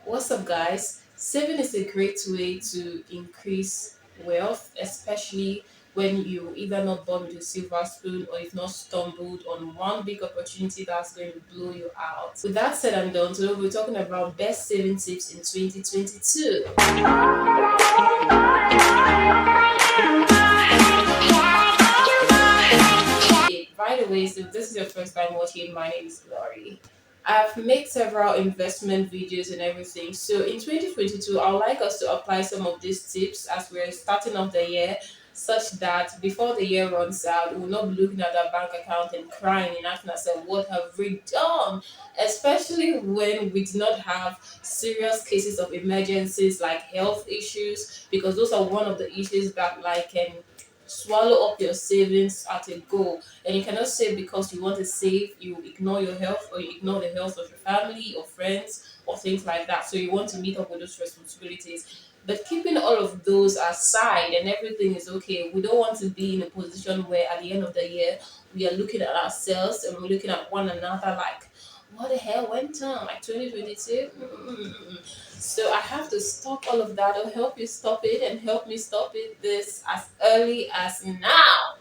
What's up, guys? Saving is a great way to increase wealth, especially when you either not born with a silver spoon or if not stumbled on one big opportunity that's going to blow you out. With that said and done, today we're talking about best saving tips in 2022. By the way, so if this is your first time watching, my name is Glory. I've made several investment videos and everything. So in 2022, I would like us to apply some of these tips as we're starting off the year, such that before the year runs out, we will not be looking at our bank account and crying and asking ourselves, what have we done? Especially when we do not have serious cases of emergencies like health issues, because those are one of the issues that can swallow up your savings at a go. And you cannot say because you want to save, you ignore your health or you ignore the health of your family or friends or things like that. So you want to meet up with those responsibilities. But keeping all of those aside and everything is okay, we don't want to be in a position where at the end of the year we are looking at ourselves and we're looking at one another like, what the hell went on? Like 2022? So I have to stop all of that or help you stop it and help me stop it this as early as now.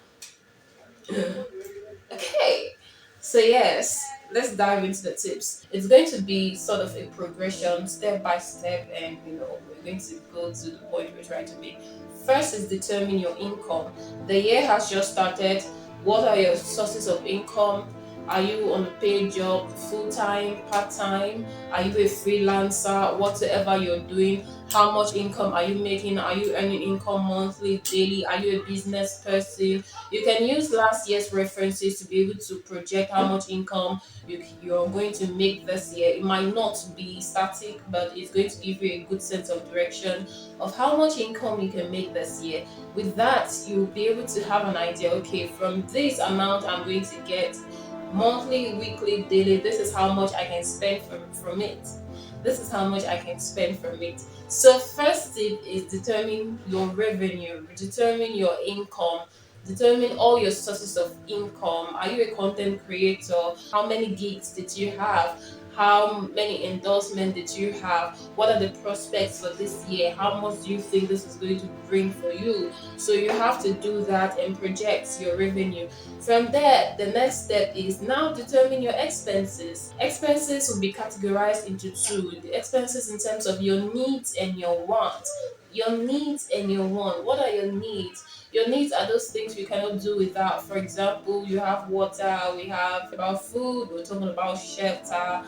Okay, so yes, let's dive into the tips. It's going to be sort of a progression, step by step, and we're going to go to the point we're trying to make. First is determine your income. The year has just started. What are your sources of income? Are you on a paid job, full time, part time? Are you a freelancer? Whatever you're doing, how much income are you making? Are you earning income monthly, daily? Are you a business person? You can use last year's references to be able to project how much income you're going to make this year. It might not be static, but it's going to give you a good sense of direction of how much income you can make this year. With that, you'll be able to have an idea, okay, from this amount I'm going to get monthly, weekly, daily, this is how much I can spend from it. This is how much I can spend from it. So first tip is determine your revenue, determine your income, determine all your sources of income. Are you a content creator? How many gigs did you have? How many endorsements did you have? What are the prospects for this year? How much do you think this is going to bring for you? So you have to do that and project your revenue. From there, the next step is now determine your expenses. Expenses will be categorized into two. The expenses in terms of your needs and your wants. Your needs and your want. What are your needs? Your needs are those things you cannot do without. For example, you have water, we have about food, we're talking about shelter.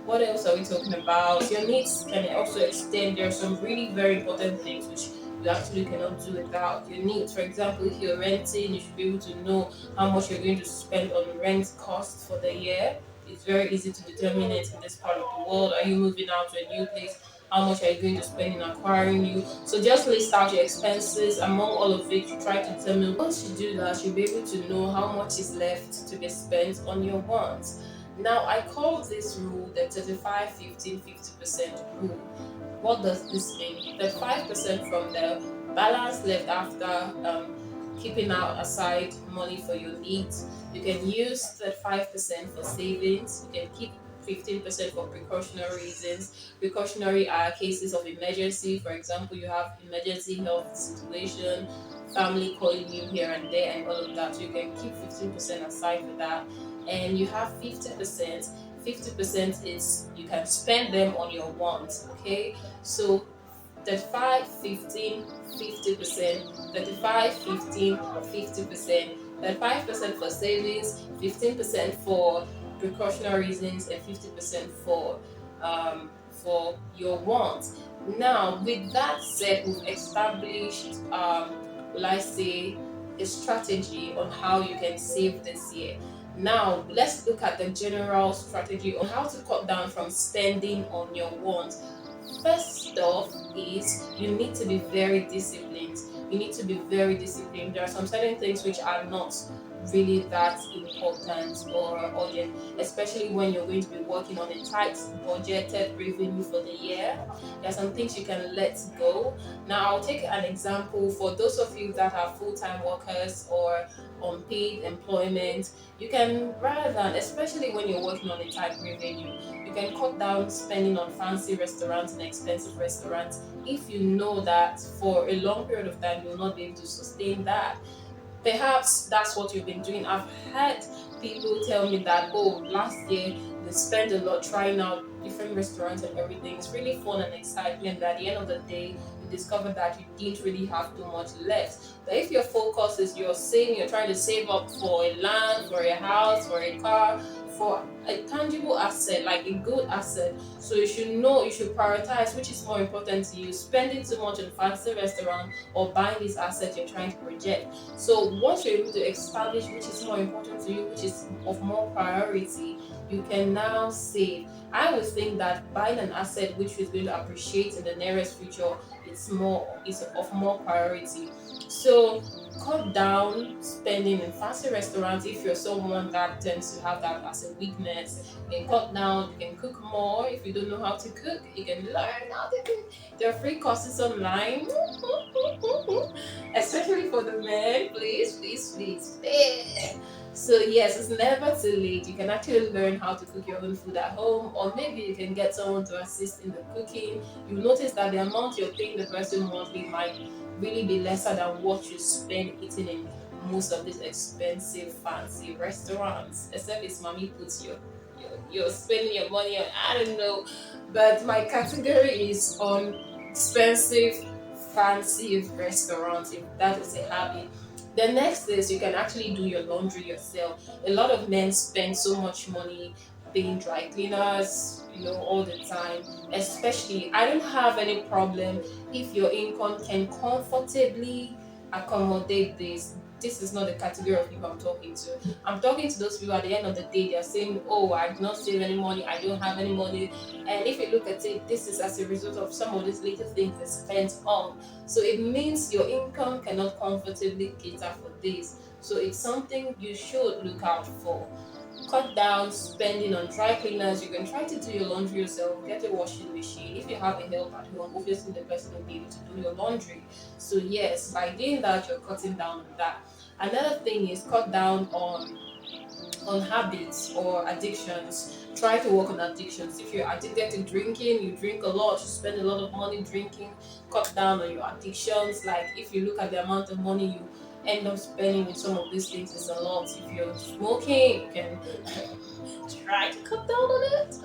What else are we talking about? Your needs can also extend. There are some really very important things which you actually cannot do without. Your needs, for example, if you're renting, you should be able to know how much you're going to spend on rent costs for the year. It's very easy to determine it in this part of the world. Are you moving out to a new place? How much are you going to spend in acquiring you? So just list out your expenses. Among all of it, you try to determine once you do that, you'll be able to know how much is left to be spent on your wants. Now, I call this rule the 35 15 50% rule. What does this mean? The 5% from the balance left after keeping out aside money for your needs. You can use that 5% for savings. You can keep 15% for precautionary reasons. Precautionary are cases of emergency. For example, you have emergency health situation, family calling you here and there, and all of that. So you can keep 15% aside for that. And you have 50%. 50% is you can spend them on your wants. Okay, so 35, 15, 50%, 35, 15, 50%, 35% for savings, 15% for precautionary reasons, and 50% for your wants. Now, with that said, we've established, will I say, a strategy on how you can save this year. Now, let's look at the general strategy on how to cut down from spending on your wants. First off is you need to be very disciplined. You need to be very disciplined. There are some certain things which are not really that important or urgent, especially when you're going to be working on a tight budgeted revenue for the year. There are some things you can let go. Now, I'll take an example for those of you that are full-time workers or unpaid employment. You can, rather than, especially when you're working on a tight revenue, you can cut down spending on fancy restaurants and expensive restaurants if you know that for a long period of time you'll not be able to sustain that. Perhaps that's what you've been doing. I've had people tell me that, oh, last year they spent a lot trying out different restaurants and everything. It's really fun and exciting, but at the end of the day, you discover that you didn't really have too much left. But if your focus is you're trying to save up for a land, for a house, for a car, for a tangible asset, like a good asset, so you should know, you should prioritize which is more important to you, spending too much on fancy restaurant or buying this asset you're trying to project. So once you're able to establish which is more important to you, which is of more priority, you can now save. I would think that buying an asset which is going to appreciate in the nearest future, is of more priority. So cut down spending in fancy restaurants if you're someone that tends to have that as a weakness. You can cut down, you can cook more. If you don't know how to cook, you can learn how to cook. There are free courses online. Especially for the men, please, please, please, please. So yes, it's never too late. You can actually learn how to cook your own food at home, or maybe you can get someone to assist in the cooking. You'll notice that the amount you're paying the person monthly might really be lesser than what you spend eating in most of these expensive fancy restaurants. Except it's mommy puts you're spending your money on, I don't know. But my category is on expensive fancy restaurants, if that is a habit. The next is you can actually do your laundry yourself. A lot of men spend so much money paying dry cleaners, all the time. Especially, I don't have any problem if your income can comfortably accommodate this. This is not the category of people I'm talking to. I'm talking to those people at the end of the day, they're saying, oh, I did not save any money, I don't have any money. And if you look at it, this is as a result of some of these little things they spent on. So it means your income cannot comfortably cater for this. So it's something you should look out for. Cut down spending on dry cleaners. You can try to do your laundry yourself, get a washing machine. If you have a help at home, obviously the person will be able to do your laundry. So yes, by doing that, you're cutting down on that. Another thing is cut down on habits or addictions. Try to work on addictions. If you're addicted to drinking, you drink a lot, you spend a lot of money drinking, cut down on your addictions. Like if you look at the amount of money you end up spending with some of these things, it's a lot. If you're smoking, you can try to cut down on it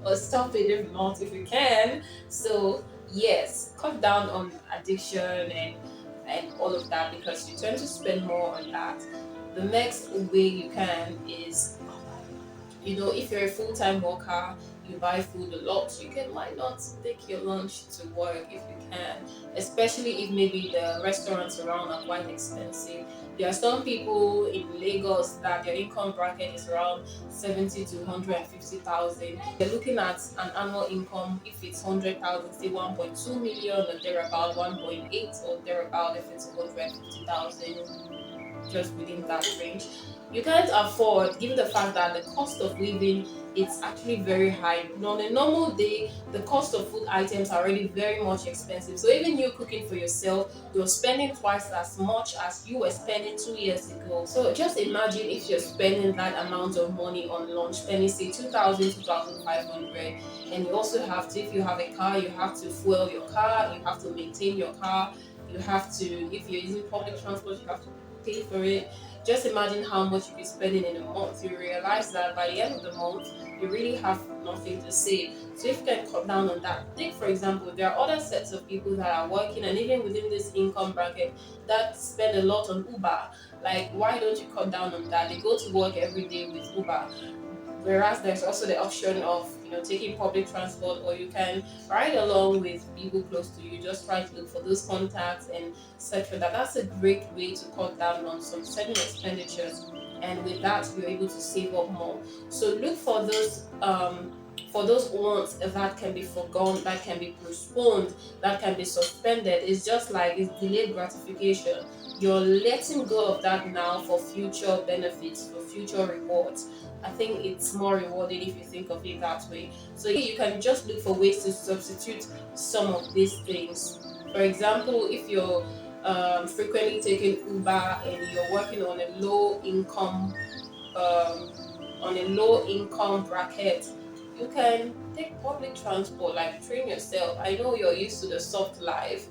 or stop it if not, if you can. So yes, cut down on addiction and all of that, because you tend to spend more on that. The next way you can is, if you're a full-time worker, you buy food a lot, you can, why not take your lunch to work if you can, especially if maybe the restaurants around are quite expensive. There are some people in Lagos that their income bracket is around 70 to 150,000. They're looking at an annual income, if it's 100,000, say 1.2 million, or thereabout 1.8, or thereabout if it's 150,000, just within that range. You can't afford, given the fact that the cost of living, it's actually very high. On a normal day, the cost of food items are already very much expensive. So even you cooking for yourself, you're spending twice as much as you were spending 2 years ago. So just imagine if you're spending that amount of money on lunch, spending say 2,000, 2,500, and you also have to, if you have a car, you have to fuel your car, you have to maintain your car, you have to, if you're using public transport, you have to pay for it. Just imagine how much you'll be spending in a month. You realize that by the end of the month, you really have nothing to save. So if you can cut down on that, take for example, there are other sets of people that are working and even within this income bracket that spend a lot on Uber. Like, why don't you cut down on that? They go to work every day with Uber. Whereas there's also the option of taking public transport, or you can ride along with people close to you. Just try to look for those contacts and search for that. That's a great way to cut down on some certain expenditures, and with that you're able to save up more. So look for those for those wants that can be forgone, that can be postponed, that can be suspended. It's just like it's delayed gratification. You're letting go of that now for future benefits, for future rewards. I think it's more rewarding if you think of it that way. So you can just look for ways to substitute some of these things. For example, if you're frequently taking Uber and you're working um, on a low income bracket, you can take public transport, like train yourself. I know you're used to the soft life,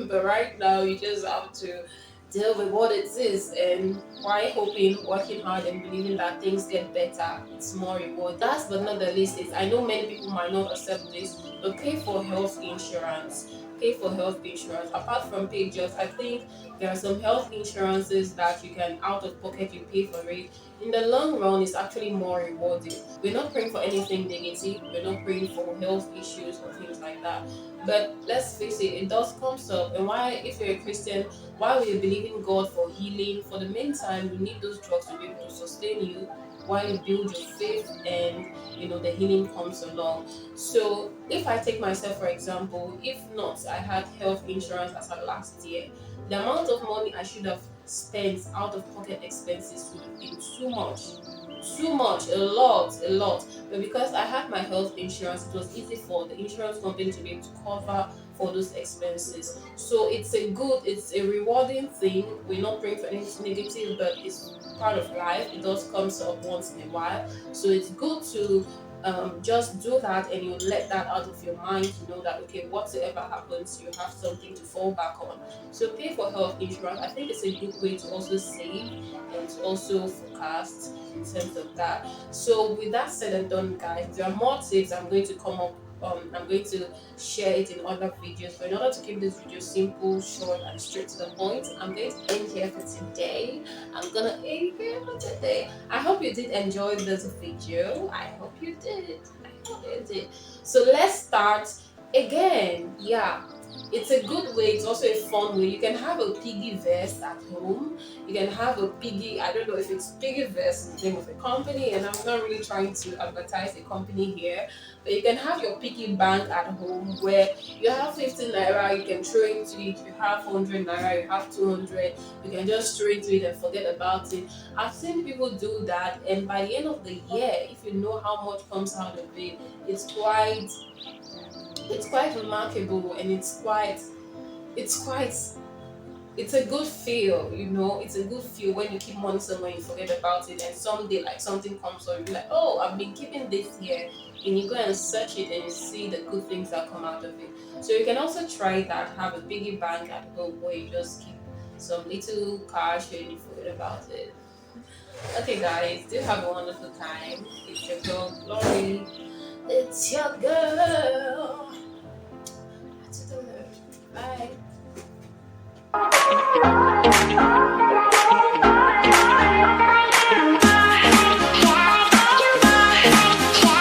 but right now you just have to deal with what it is, and while hoping, working hard and believing that things get better, it's more rewarding. Last but not the least is, I know many people might not accept this, but pay for health insurance. Pay for health insurance. Apart from pay jobs, I think there are some health insurances that you can out of pocket, you pay for it. In the long run, it's actually more rewarding. We're not praying for anything negative, we're not praying for health issues or things like that. But let's face it, it does come up. And why, if you're a Christian, while we're believing God for healing, for the meantime, you need those drugs to be able to sustain you while you build your faith and the healing comes along. So if I take myself for example, if not I had health insurance as of last year, the amount of money I should have spent out of pocket expenses would have been too much. Too much, a lot. But because I had my health insurance, it was easy for the insurance company to be able to cover for those expenses. So it's a rewarding thing. We're not praying for anything negative, but it's part of life. It does come up once in a while. So it's good to just do that, and you let that out of your mind to know that okay, whatever happens, you have something to fall back on. So pay for health insurance. I think it's a good way to also save and to also forecast in terms of that. So with that said and done, guys, there are more tips I'm going to come up. I'm going to share it in other videos. But in order to keep this video simple, short, and straight to the point, I'm going to end here for today. I hope you did enjoy this video. I hope you did. I hope you did. So let's start again. Yeah, it's a good way. It's also a fun way. You can have a piggy vest at home. You can have a piggy. I don't know if it's piggy vest is the name of a company, and I'm not really trying to advertise a company here. But you can have your piggy bank at home where you have 50 naira, you can throw into it. You have 100 naira, you have 200. You can just throw into it and forget about it. I've seen people do that, and by the end of the year, if you know how much comes out of it, it's quite remarkable, and it's quite it's a good feel. It's a good feel when you keep money somewhere, you forget about it, and someday like something comes up, you're like, oh, I've been keeping this here, and you go and search it and you see the good things that come out of it. So you can also try that, have a piggy bank at home where you just keep some little cash and you forget about it. Okay guys, do have a wonderful time. It's your girl Glory. It's your girl